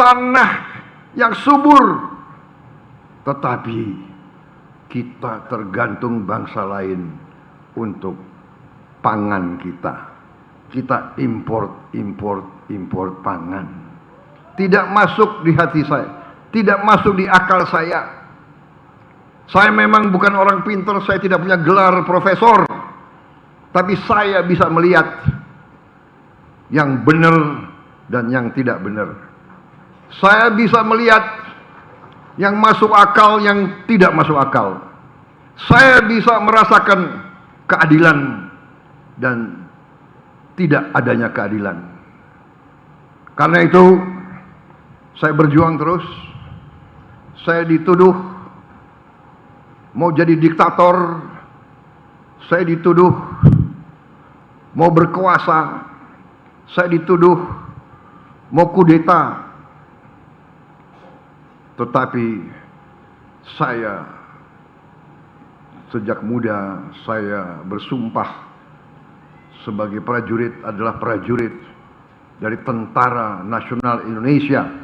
tanah yang subur. Tetapi kita tergantung bangsa lain untuk pangan kita. Kita import pangan. Tidak masuk di hati saya, tidak masuk di akal saya. Saya memang bukan orang pintar, saya tidak punya gelar profesor, tapi saya bisa melihat yang benar dan yang tidak benar. Saya bisa melihat yang masuk akal, yang tidak masuk akal. Saya bisa merasakan keadilan dan tidak adanya keadilan. Karena itu saya berjuang terus. Saya dituduh mau jadi diktator, saya dituduh mau berkuasa, saya dituduh mau kudeta. Tetapi saya sejak muda saya bersumpah sebagai prajurit adalah prajurit dari Tentara Nasional Indonesia.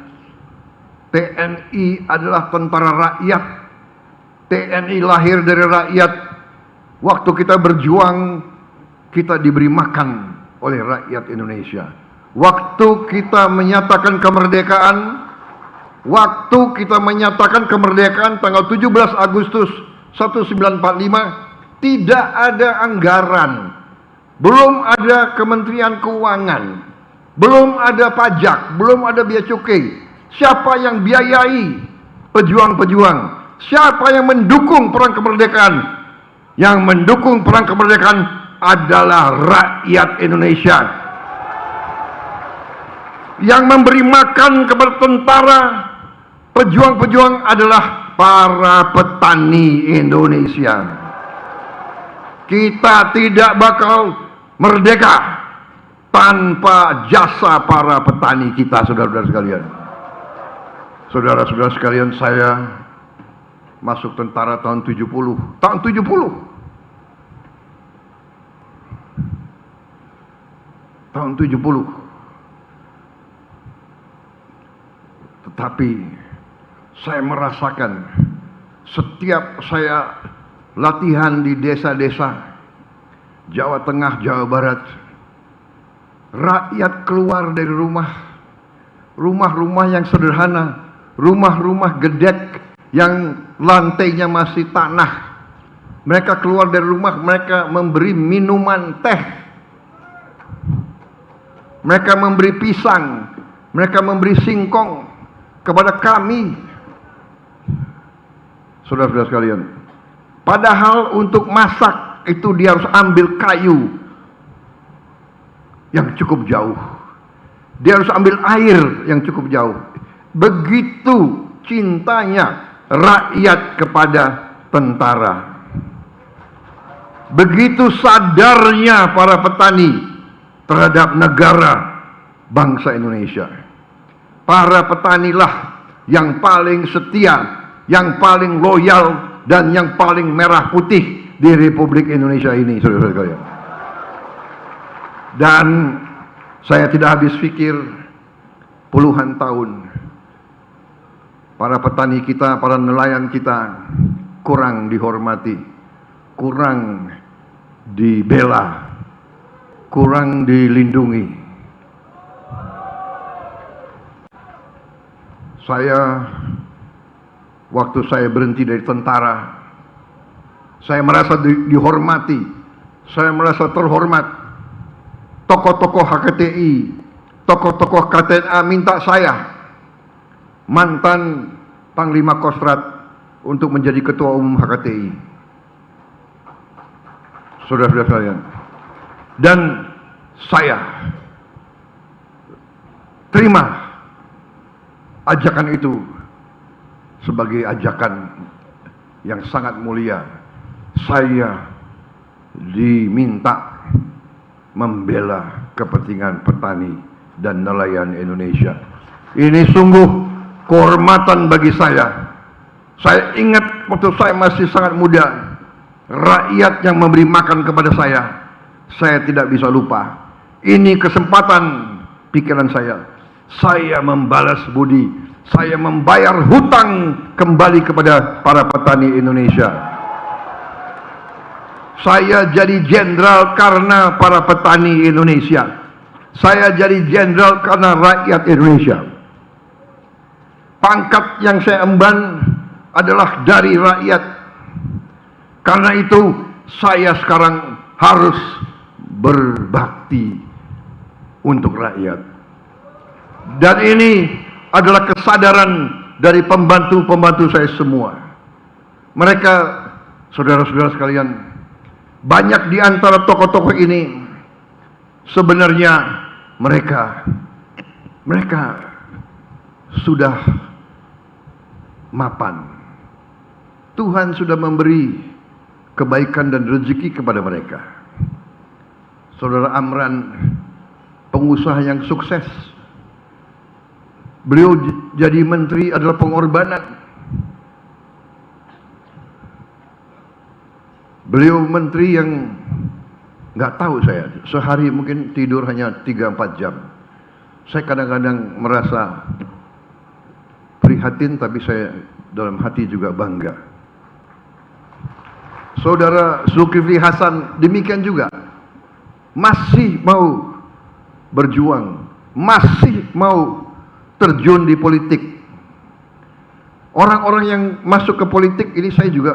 TNI adalah tentara rakyat. TNI lahir dari rakyat. Waktu kita berjuang, kita diberi makan oleh rakyat Indonesia. Waktu kita menyatakan kemerdekaan, tanggal 17 Agustus 1945, tidak ada anggaran, belum ada Kementerian Keuangan, belum ada pajak, belum ada bea cukai. Siapa yang biayai pejuang-pejuang? Siapa yang mendukung perang kemerdekaan? Yang mendukung perang kemerdekaan adalah rakyat Indonesia. Yang memberi makan kepada tentara, pejuang-pejuang adalah para petani Indonesia. Kita tidak bakal merdeka tanpa jasa para petani kita, saudara-saudara sekalian. Saudara-saudara sekalian, saya masuk tentara tahun 70. Tahun 70. Tahun 70. Tetapi saya merasakan setiap saya latihan di desa-desa Jawa Tengah, Jawa Barat, rakyat keluar dari rumah-rumah yang sederhana, rumah-rumah gedek yang lantainya masih tanah. Mereka keluar dari rumah, mereka memberi minuman teh, mereka memberi pisang, mereka memberi singkong kepada kami, saudara-saudara sekalian. Padahal untuk masak itu dia harus ambil kayu yang cukup jauh, dia harus ambil air yang cukup jauh. Begitu cintanya rakyat kepada tentara, begitu sadarnya para petani terhadap negara bangsa Indonesia. Para petanilah yang paling setia, yang paling loyal, dan yang paling merah putih di Republik Indonesia ini, saudara-saudara sekalian. Dan saya tidak habis pikir, puluhan tahun para petani kita, para nelayan kita kurang dihormati, kurang dibela, kurang dilindungi. Waktu saya berhenti dari tentara, saya merasa dihormati, saya merasa terhormat. Tokoh-tokoh HKTI, tokoh-tokoh KTNA minta saya, mantan Panglima Kostrat, untuk menjadi Ketua Umum HKTI. Saudara-saudara sekalian, dan saya terima ajakan itu sebagai ajakan yang sangat mulia. Saya diminta membela kepentingan petani dan nelayan Indonesia. Ini sungguh kehormatan bagi saya. Saya ingat waktu saya masih sangat muda, rakyat yang memberi makan kepada saya tidak bisa lupa. Ini kesempatan pikiran saya. Saya membalas budi, saya membayar hutang kembali kepada para petani Indonesia. Saya jadi jenderal karena para petani Indonesia. Saya jadi jenderal karena rakyat Indonesia. Pangkat yang saya emban adalah dari rakyat. Karena itu saya sekarang harus berbakti untuk rakyat. Dan ini adalah kesadaran dari pembantu-pembantu saya semua. Mereka, saudara-saudara sekalian, banyak di antara tokoh-tokoh ini sebenarnya mereka sudah mapan. Tuhan sudah memberi kebaikan dan rezeki kepada mereka. Saudara Amran, pengusaha yang sukses. Beliau jadi menteri adalah pengorbanan. Beliau menteri yang nggak tahu saya, sehari mungkin tidur hanya 3-4 jam. Saya kadang-kadang merasa prihatin, tapi saya dalam hati juga bangga. Saudara Zulkifli Hasan demikian juga, masih mau berjuang, masih mau terjun di politik. Orang-orang yang masuk ke politik ini saya juga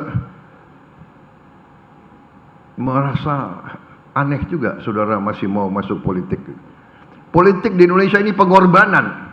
merasa aneh juga, saudara masih mau masuk politik. Politik di Indonesia ini pengorbanan.